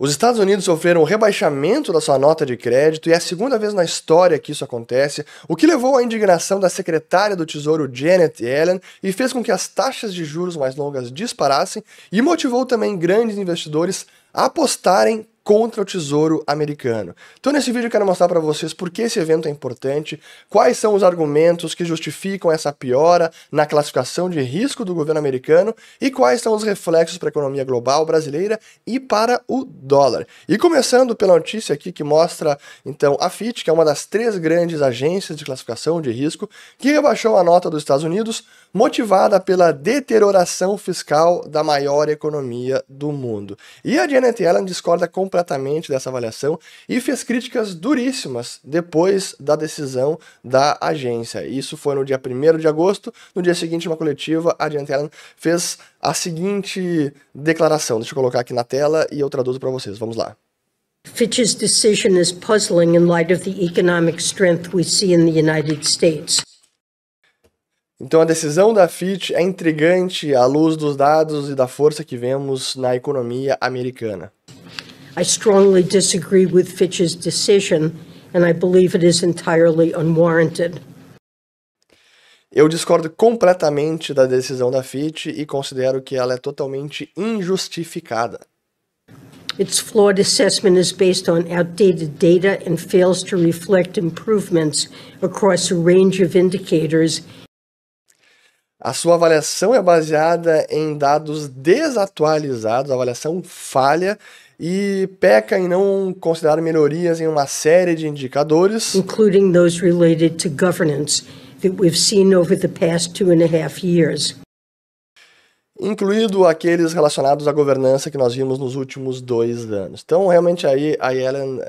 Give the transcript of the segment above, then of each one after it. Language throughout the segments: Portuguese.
Os Estados Unidos sofreram um rebaixamento da sua nota de crédito e é a segunda vez na história que isso acontece, o que levou à indignação da secretária do Tesouro Janet Yellen e fez com que as taxas de juros mais longas disparassem e motivou também grandes investidores a apostarem contra o Tesouro americano. Então nesse vídeo eu quero mostrar para vocês por que esse evento é importante, quais são os argumentos que justificam essa piora na classificação de risco do governo americano e quais são os reflexos para a economia global brasileira e para o dólar. E começando pela notícia aqui que mostra então a Fitch, que é uma das 3 grandes agências de classificação de risco, que rebaixou a nota dos Estados Unidos, motivada pela deterioração fiscal da maior economia do mundo. E a Janet Yellen discorda completamente dessa avaliação e fez críticas duríssimas depois da decisão da agência. Isso foi no dia 1º de agosto. No dia seguinte, uma coletiva, a Janet Yellen fez a seguinte declaração. Deixa eu colocar aqui na tela e eu traduzo para vocês. Vamos lá. Fitch's decision is puzzling in light of the economic strength we see in the United States. Então a decisão da Fitch é intrigante à luz dos dados e da força que vemos na economia americana. I strongly disagree with Fitch's decision, and I believe it is entirely unwarranted. Eu discordo completamente da decisão da Fitch e considero que ela é totalmente injustificada. Its flawed assessment is based on outdated data and fails to reflect improvements across a range of indicators. A sua avaliação é baseada em dados desatualizados, a avaliação falha e peca em não considerar melhorias em uma série de indicadores, including those related to governance that we've seen over the past 2.5 years. Incluído aqueles relacionados à governança que nós vimos nos últimos 2 anos. Então, realmente, aí a Yellen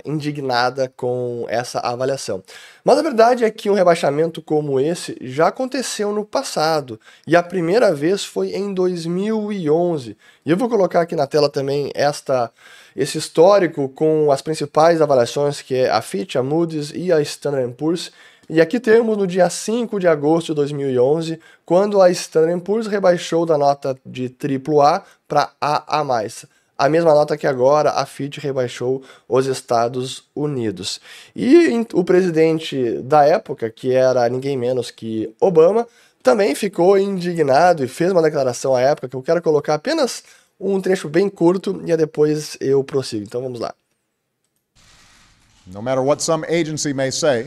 indignada com essa avaliação. Mas a verdade é que um rebaixamento como esse já aconteceu no passado, e a primeira vez foi em 2011. E eu vou colocar aqui na tela também esse histórico com as principais avaliações, que é a Fitch, a Moody's e a Standard & Poor's. E aqui temos no dia 5 de agosto de 2011, quando a Standard & Poor's rebaixou da nota de AAA para AA+. A mesma nota que agora a Fitch rebaixou os Estados Unidos. E o presidente da época, que era ninguém menos que Obama, também ficou indignado e fez uma declaração à época, que eu quero colocar apenas um trecho bem curto e depois eu prossigo. Então vamos lá. No matter what some agency may say,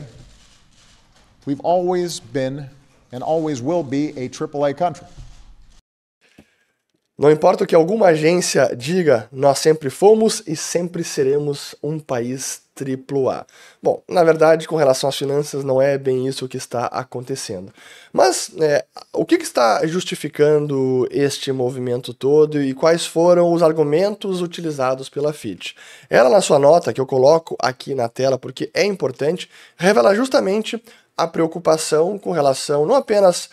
we've always been and always will be a AAA country. Não importa o que alguma agência diga, nós sempre fomos e sempre seremos um país AAA. Bom, na verdade, com relação às finanças, não é bem isso que está acontecendo. Mas o que está justificando este movimento todo e quais foram os argumentos utilizados pela Fitch? Ela, na sua nota, que eu coloco aqui na tela porque é importante, revela justamente a preocupação com relação não apenas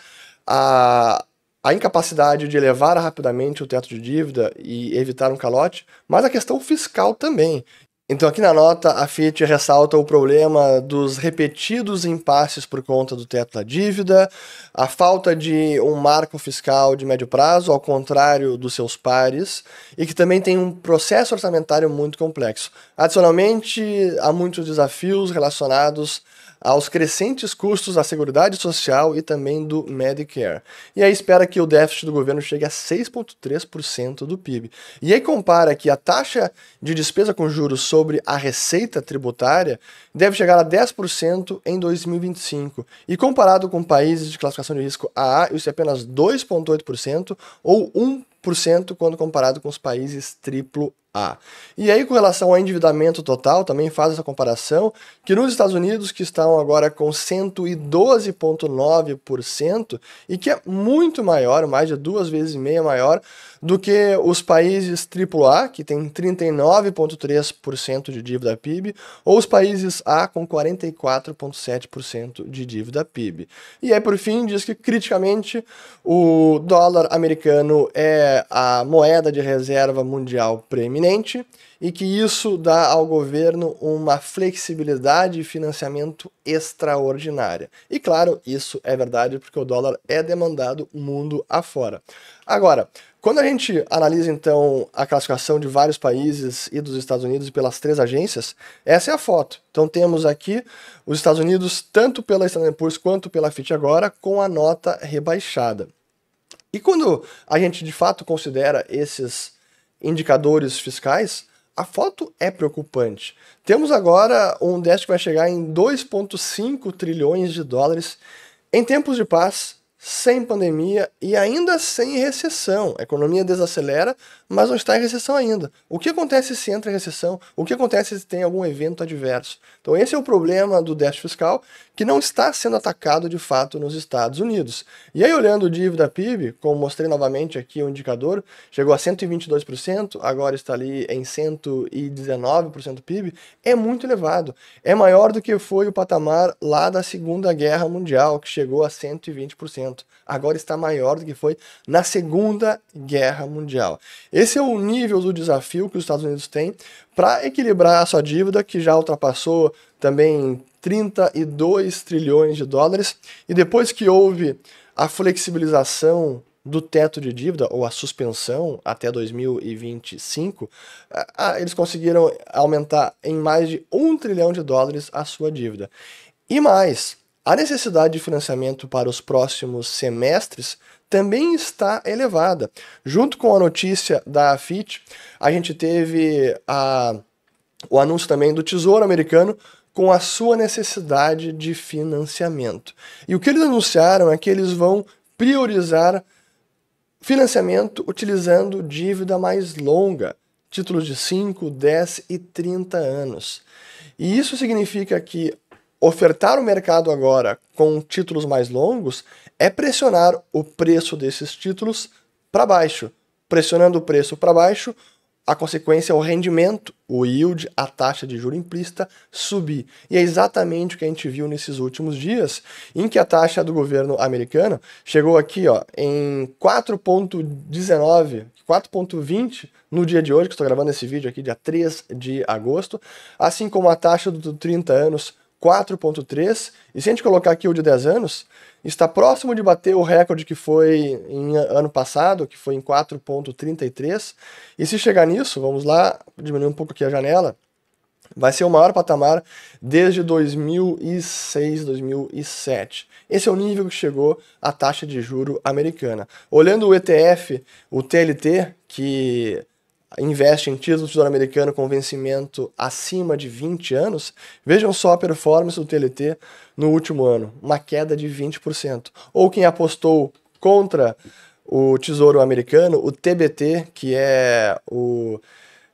a incapacidade de elevar rapidamente o teto de dívida e evitar um calote, mas a questão fiscal também. Então aqui na nota a Fitch ressalta o problema dos repetidos impasses por conta do teto da dívida, a falta de um marco fiscal de médio prazo, ao contrário dos seus pares, e que também tem um processo orçamentário muito complexo. Adicionalmente, há muitos desafios relacionados aos crescentes custos da Seguridade Social e também do Medicare. E aí espera que o déficit do governo chegue a 6,3% do PIB. E aí compara que a taxa de despesa com juros sobre a receita tributária deve chegar a 10% em 2025. E comparado com países de classificação de risco AA, isso é apenas 2,8% ou 1% quando comparado com os países AAA. E aí, com relação ao endividamento total, também faz essa comparação, que nos Estados Unidos, que estão agora com 112,9%, e que é muito maior, mais de 2,5 vezes maior, do que os países AAA, que tem 39,3% de dívida PIB, ou os países A com 44,7% de dívida PIB. E aí, por fim, diz que, criticamente, o dólar americano é a moeda de reserva mundial preeminente, iminente e que isso dá ao governo uma flexibilidade de financiamento extraordinária. E claro, isso é verdade porque o dólar é demandado mundo afora. Agora, quando a gente analisa então a classificação de vários países e dos Estados Unidos pelas 3 agências, essa é a foto. Então temos aqui os Estados Unidos tanto pela Standard & Poor's quanto pela Fitch agora com a nota rebaixada. E quando a gente de fato considera esses indicadores fiscais, a foto é preocupante. Temos agora um déficit que vai chegar em 2,5 trilhões de dólares em tempos de paz, sem pandemia e ainda sem recessão. A economia desacelera, mas não está em recessão ainda. O que acontece se entra em recessão? O que acontece se tem algum evento adverso? Então esse é o problema do déficit fiscal, que não está sendo atacado de fato nos Estados Unidos. E aí olhando o dívida PIB, como mostrei novamente aqui o indicador, chegou a 122%, agora está ali em 119% PIB, é muito elevado. É maior do que foi o patamar lá da Segunda Guerra Mundial, que chegou a 120%. Agora está maior do que foi na Segunda Guerra Mundial. Esse é o nível do desafio que os Estados Unidos têm para equilibrar a sua dívida, que já ultrapassou também 32 trilhões de dólares, e depois que houve a flexibilização do teto de dívida, ou a suspensão até 2025, eles conseguiram aumentar em mais de 1 trilhão de dólares a sua dívida. E mais, a necessidade de financiamento para os próximos semestres também está elevada. Junto com a notícia da Fitch, a gente teve o anúncio também do Tesouro Americano com a sua necessidade de financiamento. E o que eles anunciaram é que eles vão priorizar financiamento utilizando dívida mais longa, títulos de 5, 10 e 30 anos. E isso significa que ofertar o mercado agora com títulos mais longos é pressionar o preço desses títulos para baixo. Pressionando o preço para baixo, a consequência é o rendimento, o yield, a taxa de juro implícita subir. E é exatamente o que a gente viu nesses últimos dias, em que a taxa do governo americano chegou aqui em 4,19, 4,20 no dia de hoje, que estou gravando esse vídeo aqui, dia 3 de agosto, assim como a taxa do 30 anos, 4,3, e se a gente colocar aqui o de 10 anos, está próximo de bater o recorde que foi em ano passado, que foi em 4,33, e se chegar nisso, vamos lá, diminuir um pouco aqui a janela, vai ser o maior patamar desde 2006, 2007. Esse é o nível que chegou a taxa de juro americana. Olhando o ETF, o TLT, que investe em títulos do Tesouro Americano com vencimento acima de 20 anos, vejam só a performance do TLT no último ano, uma queda de 20%. Ou quem apostou contra o Tesouro Americano, o TBT, que é o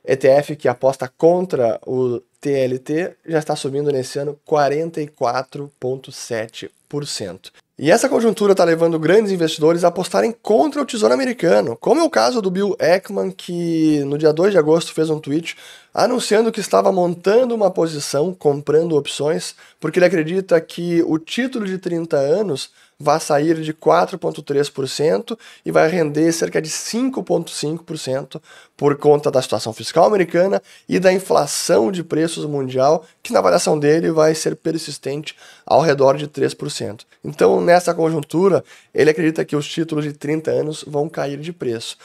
ETF que aposta contra o TLT, já está subindo nesse ano 44,7%. E essa conjuntura está levando grandes investidores a apostarem contra o Tesouro Americano, como é o caso do Bill Ackman, que no dia 2 de agosto fez um tweet anunciando que estava montando uma posição, comprando opções, porque ele acredita que o título de 30 anos vai sair de 4,3% e vai render cerca de 5,5% por conta da situação fiscal americana e da inflação de preços mundial, que na avaliação dele vai ser persistente ao redor de 3%. Então, nessa conjuntura, ele acredita que os títulos de 30 anos vão cair de preço.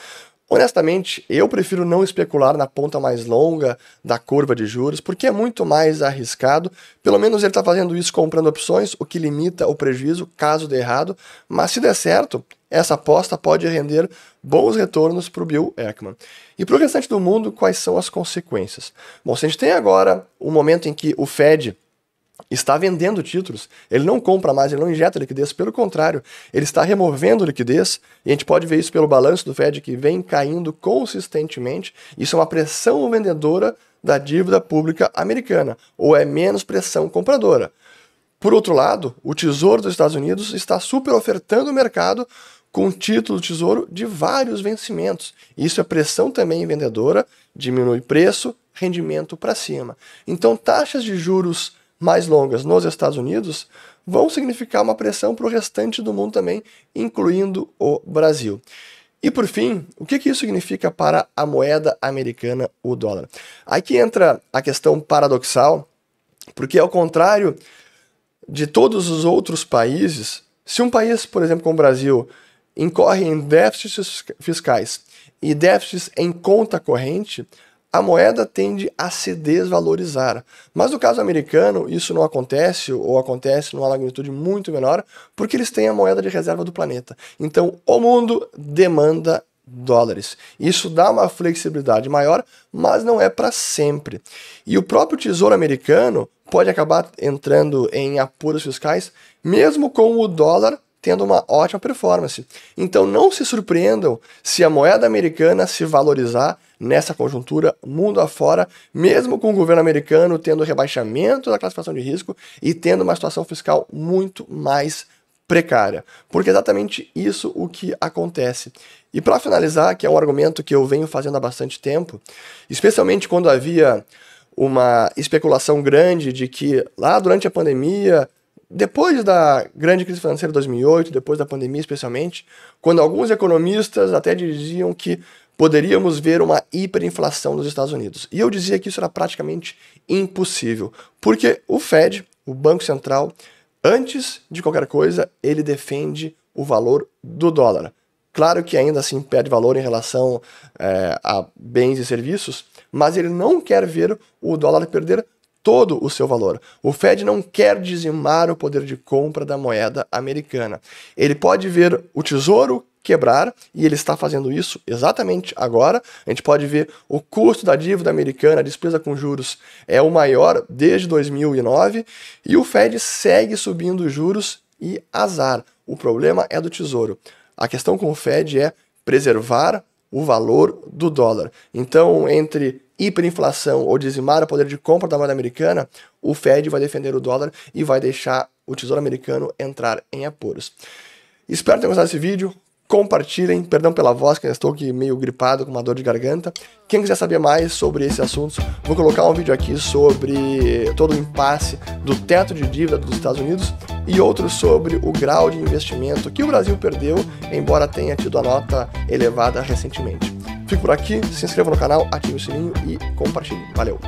Honestamente, eu prefiro não especular na ponta mais longa da curva de juros, porque é muito mais arriscado. Pelo menos ele está fazendo isso comprando opções, o que limita o prejuízo caso dê errado. Mas se der certo, essa aposta pode render bons retornos para o Bill Ackman. E para o restante do mundo, quais são as consequências? Bom, se a gente tem agora um momento em que o Fed está vendendo títulos, ele não compra mais, ele não injeta liquidez, pelo contrário, ele está removendo liquidez, e a gente pode ver isso pelo balanço do Fed, que vem caindo consistentemente. Isso é uma pressão vendedora da dívida pública americana, ou é menos pressão compradora. Por outro lado, o Tesouro dos Estados Unidos está super ofertando o mercado com título do Tesouro de vários vencimentos. Isso é pressão também vendedora, diminui preço, rendimento para cima. Então, taxas de juros mais longas nos Estados Unidos vão significar uma pressão para o restante do mundo também, incluindo o Brasil. E por fim, o que isso significa para a moeda americana, o dólar? Aqui entra a questão paradoxal, porque ao contrário de todos os outros países, se um país, por exemplo, como o Brasil, incorre em déficits fiscais e déficits em conta corrente, a moeda tende a se desvalorizar. Mas no caso americano, isso não acontece, ou acontece numa magnitude muito menor, porque eles têm a moeda de reserva do planeta. Então, o mundo demanda dólares. Isso dá uma flexibilidade maior, mas não é para sempre. E o próprio Tesouro americano pode acabar entrando em apuros fiscais, mesmo com o dólar tendo uma ótima performance. Então não se surpreendam se a moeda americana se valorizar nessa conjuntura mundo afora, mesmo com o governo americano tendo rebaixamento da classificação de risco e tendo uma situação fiscal muito mais precária. Porque é exatamente isso o que acontece. E para finalizar, que é um argumento que eu venho fazendo há bastante tempo, especialmente quando havia uma especulação grande de que lá durante a pandemia, depois da grande crise financeira de 2008, depois da pandemia especialmente, quando alguns economistas até diziam que poderíamos ver uma hiperinflação nos Estados Unidos. E eu dizia que isso era praticamente impossível, porque o Fed, o Banco Central, antes de qualquer coisa, ele defende o valor do dólar. Claro que ainda assim perde valor em relação a bens e serviços, mas ele não quer ver o dólar perder todo o seu valor. O Fed não quer dizimar o poder de compra da moeda americana. Ele pode ver o tesouro quebrar, e ele está fazendo isso exatamente agora. A gente pode ver o custo da dívida americana, a despesa com juros, é o maior desde 2009, e o Fed segue subindo juros e azar. O problema é do tesouro. A questão com o Fed é preservar o valor do dólar. Então, entre hiperinflação ou dizimar o poder de compra da moeda americana, o Fed vai defender o dólar e vai deixar o Tesouro americano entrar em apuros. Espero ter gostado desse vídeo. Compartilhem, perdão pela voz, que eu estou aqui meio gripado com uma dor de garganta. Quem quiser saber mais sobre esses assuntos, vou colocar um vídeo aqui sobre todo o impasse do teto de dívida dos Estados Unidos e outro sobre o grau de investimento que o Brasil perdeu, embora tenha tido a nota elevada recentemente. Fico por aqui, se inscreva no canal, ative o sininho e compartilhe. Valeu!